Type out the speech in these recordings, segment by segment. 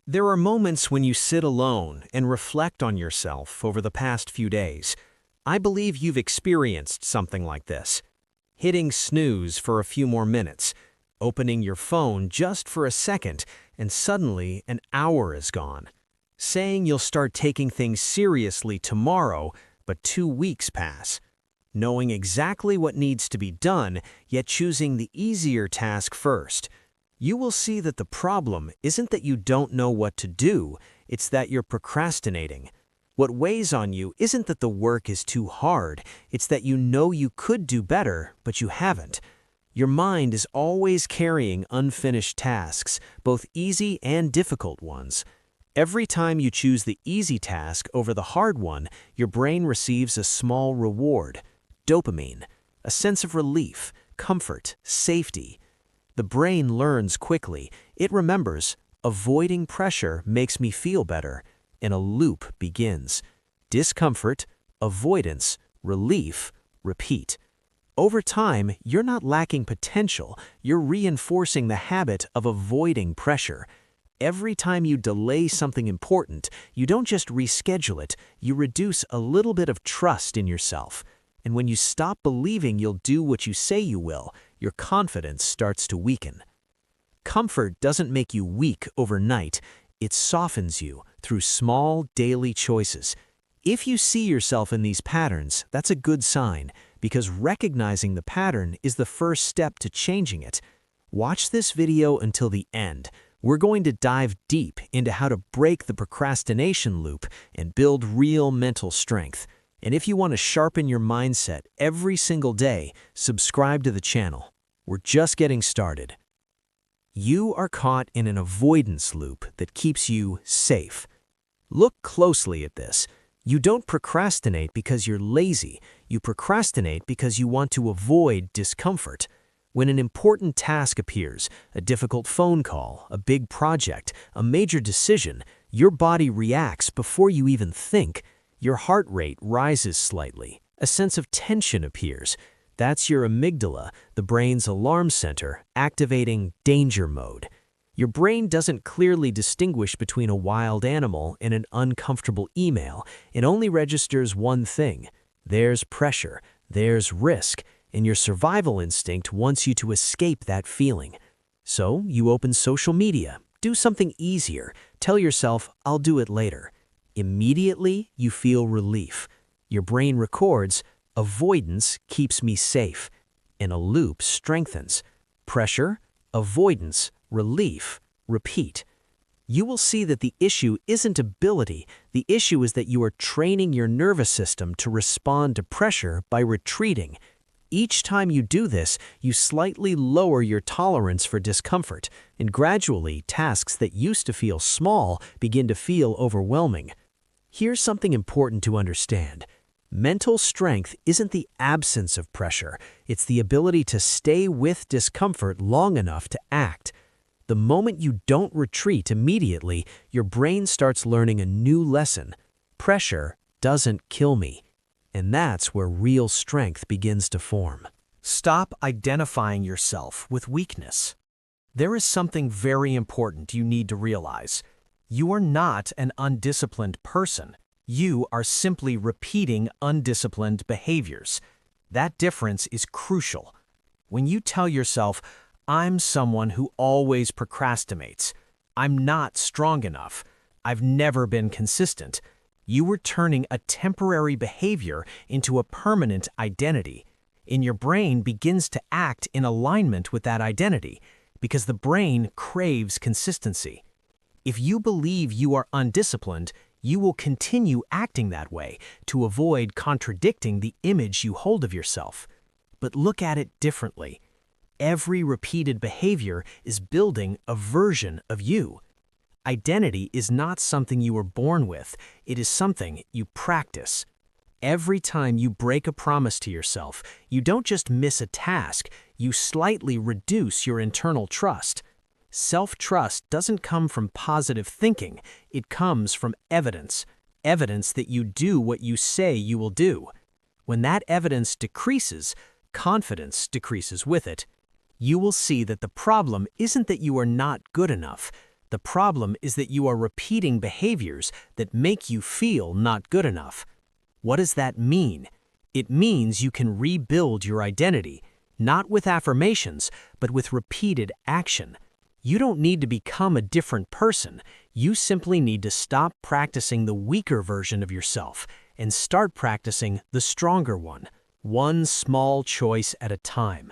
There are moments when you sit alone and reflect on yourself over the past few days. I believe you've experienced something like this. Hitting snooze for a few more minutes, opening your phone just for a second, and suddenly an hour is gone. Saying you'll start taking things seriously tomorrow, but 2 weeks pass. Knowing exactly what needs to be done, yet choosing the easier task first. You will see that the problem isn't that you don't know what to do, it's that you're procrastinating. What weighs on you isn't that the work is too hard, it's that you know you could do better, but you haven't. Your mind is always carrying unfinished tasks, both easy and difficult ones. Every time you choose the easy task over the hard one, your brain receives a small reward, dopamine, a sense of relief, comfort, safety. The brain learns quickly. It remembers, avoiding pressure makes me feel better, and a loop begins. Discomfort, avoidance, relief, repeat. Over time, you're not lacking potential, you're reinforcing the habit of avoiding pressure. Every time you delay something important, you don't just reschedule it, you reduce a little bit of trust in yourself. And when you stop believing you'll do what you say you will, your confidence starts to weaken. Comfort doesn't make you weak overnight, it softens you through small daily choices. If you see yourself in these patterns, that's a good sign, because recognizing the pattern is the first step to changing it. Watch this video until the end. We're going to dive deep into how to break the procrastination loop and build real mental strength. And if you want to sharpen your mindset every single day, subscribe to the channel. We're just getting started. You are caught in an avoidance loop that keeps you safe. Look closely at this. You don't procrastinate because you're lazy. You procrastinate because you want to avoid discomfort. When an important task appears, a difficult phone call, a big project, a major decision, your body reacts before you even think. Your heart rate rises slightly. A sense of tension appears. That's your amygdala, the brain's alarm center, activating danger mode. Your brain doesn't clearly distinguish between a wild animal and an uncomfortable email. It only registers one thing. There's pressure, there's risk, and your survival instinct wants you to escape that feeling. So you open social media, do something easier, tell yourself, I'll do it later. Immediately, you feel relief. Your brain records, avoidance keeps me safe, and a loop strengthens. Pressure, avoidance, relief, repeat. You will see that the issue isn't ability. The issue is that you are training your nervous system to respond to pressure by retreating. Each time you do this, you slightly lower your tolerance for discomfort, and gradually, tasks that used to feel small begin to feel overwhelming. Here's something important to understand. Mental strength isn't the absence of pressure, it's the ability to stay with discomfort long enough to act. The moment you don't retreat immediately, your brain starts learning a new lesson. Pressure doesn't kill me. And that's where real strength begins to form. Stop identifying yourself with weakness. There is something very important you need to realize. You are not an undisciplined person. You are simply repeating undisciplined behaviors. That difference is crucial. When you tell yourself, I'm someone who always procrastinates, I'm not strong enough, I've never been consistent, you are turning a temporary behavior into a permanent identity. And your brain begins to act in alignment with that identity because the brain craves consistency. If you believe you are undisciplined, you will continue acting that way to avoid contradicting the image you hold of yourself. But look at it differently. Every repeated behavior is building a version of you. Identity is not something you were born with, it is something you practice. Every time you break a promise to yourself, you don't just miss a task, you slightly reduce your internal trust. Self-trust doesn't come from positive thinking, it comes from evidence. Evidence that you do what you say you will do. When that evidence decreases, confidence decreases with it. You will see that the problem isn't that you are not good enough. The problem is that you are repeating behaviors that make you feel not good enough. What does that mean? It means you can rebuild your identity, not with affirmations, but with repeated action. You don't need to become a different person. You simply need to stop practicing the weaker version of yourself and start practicing the stronger one small choice at a time.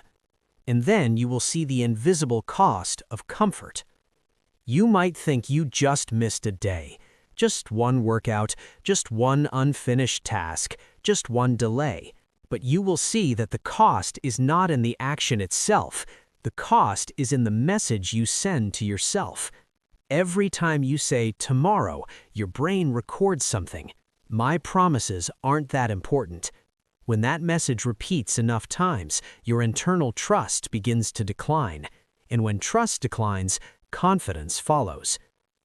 And then you will see the invisible cost of comfort. You might think you just missed a day, just one workout, just one unfinished task, just one delay. But you will see that the cost is not in the action itself. The cost is in the message you send to yourself. Every time you say tomorrow, your brain records something. My promises aren't that important. When that message repeats enough times, your internal trust begins to decline. And when trust declines, confidence follows.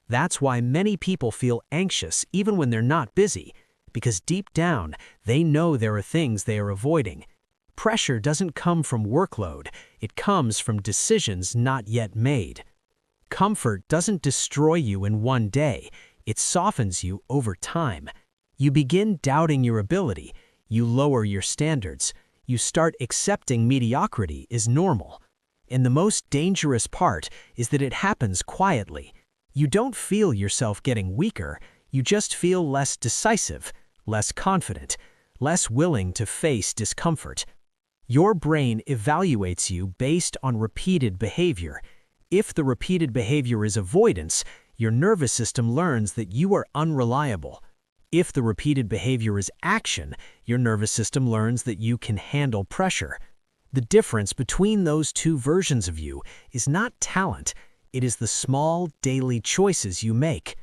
That's why many people feel anxious even when they're not busy, because deep down, they know there are things they are avoiding. Pressure doesn't come from workload, it comes from decisions not yet made. Comfort doesn't destroy you in one day, it softens you over time. You begin doubting your ability, you lower your standards, you start accepting mediocrity is normal. And the most dangerous part is that it happens quietly. You don't feel yourself getting weaker, you just feel less decisive, less confident, less willing to face discomfort. Your brain evaluates you based on repeated behavior. If the repeated behavior is avoidance, your nervous system learns that you are unreliable. If the repeated behavior is action, your nervous system learns that you can handle pressure. The difference between those two versions of you is not talent, it is the small daily choices you make.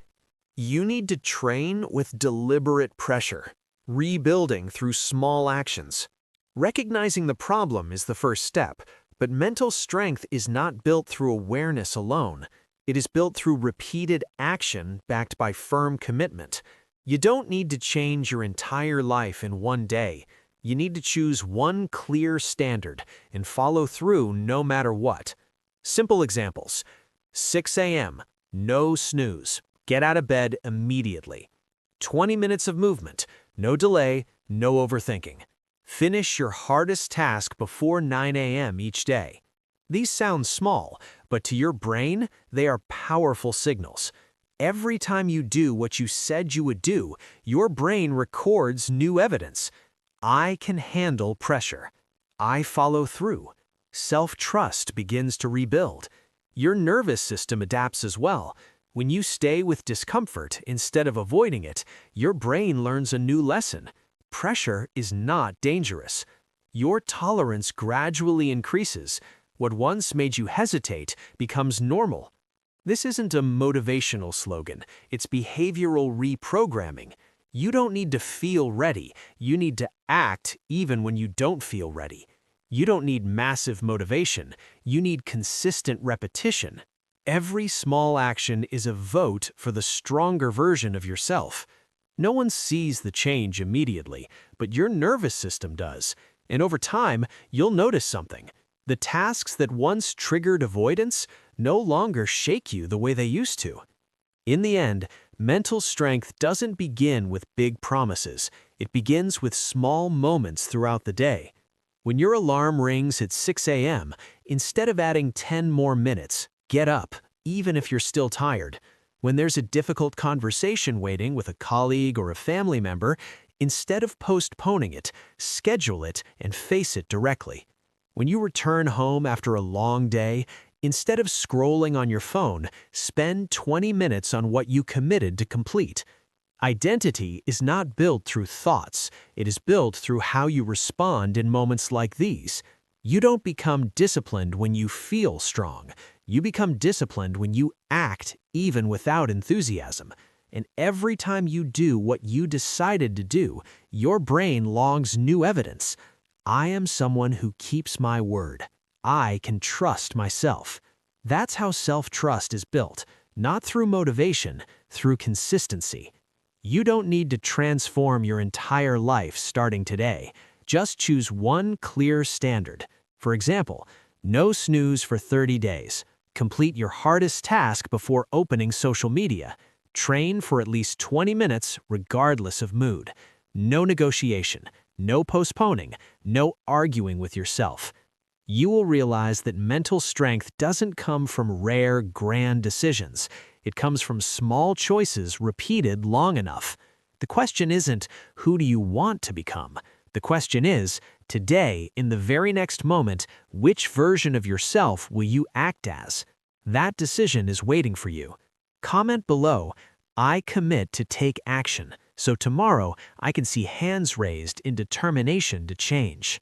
You need to train with deliberate pressure, rebuilding through small actions. Recognizing the problem is the first step, but mental strength is not built through awareness alone. It is built through repeated action backed by firm commitment. You don't need to change your entire life in one day. You need to choose one clear standard and follow through no matter what. Simple examples. 6 a.m., no snooze. Get out of bed immediately. 20 minutes of movement, no delay, no overthinking. Finish your hardest task before 9 a.m. each day. These sound small, but to your brain, they are powerful signals. Every time you do what you said you would do, your brain records new evidence. I can handle pressure. I follow through. Self-trust begins to rebuild. Your nervous system adapts as well. When you stay with discomfort instead of avoiding it, your brain learns a new lesson. Pressure is not dangerous. Your tolerance gradually increases. What once made you hesitate becomes normal. This isn't a motivational slogan, it's behavioral reprogramming. You don't need to feel ready, you need to act even when you don't feel ready. You don't need massive motivation, you need consistent repetition. Every small action is a vote for the stronger version of yourself. No one sees the change immediately, but your nervous system does. And over time, you'll notice something. The tasks that once triggered avoidance no longer shake you the way they used to. In the end, mental strength doesn't begin with big promises. It begins with small moments throughout the day. When your alarm rings at 6 a.m., instead of adding 10 more minutes, get up, even if you're still tired. When there's a difficult conversation waiting with a colleague or a family member, instead of postponing it, schedule it and face it directly. When you return home after a long day, instead of scrolling on your phone, spend 20 minutes on what you committed to complete. Identity is not built through thoughts, it is built through how you respond in moments like these. You don't become disciplined when you feel strong. You become disciplined when you act even without enthusiasm. And every time you do what you decided to do, your brain logs new evidence. I am someone who keeps my word. I can trust myself. That's how self-trust is built, not through motivation, through consistency. You don't need to transform your entire life starting today. Just choose one clear standard. For example, no snooze for 30 days. Complete your hardest task before opening social media. Train for at least 20 minutes regardless of mood. No negotiation, no postponing, no arguing with yourself. You will realize that mental strength doesn't come from rare, grand decisions. It comes from small choices repeated long enough. The question isn't, who do you want to become? The question is, today, in the very next moment, which version of yourself will you act as? That decision is waiting for you. Comment below, I commit to take action, so tomorrow I can see hands raised in determination to change.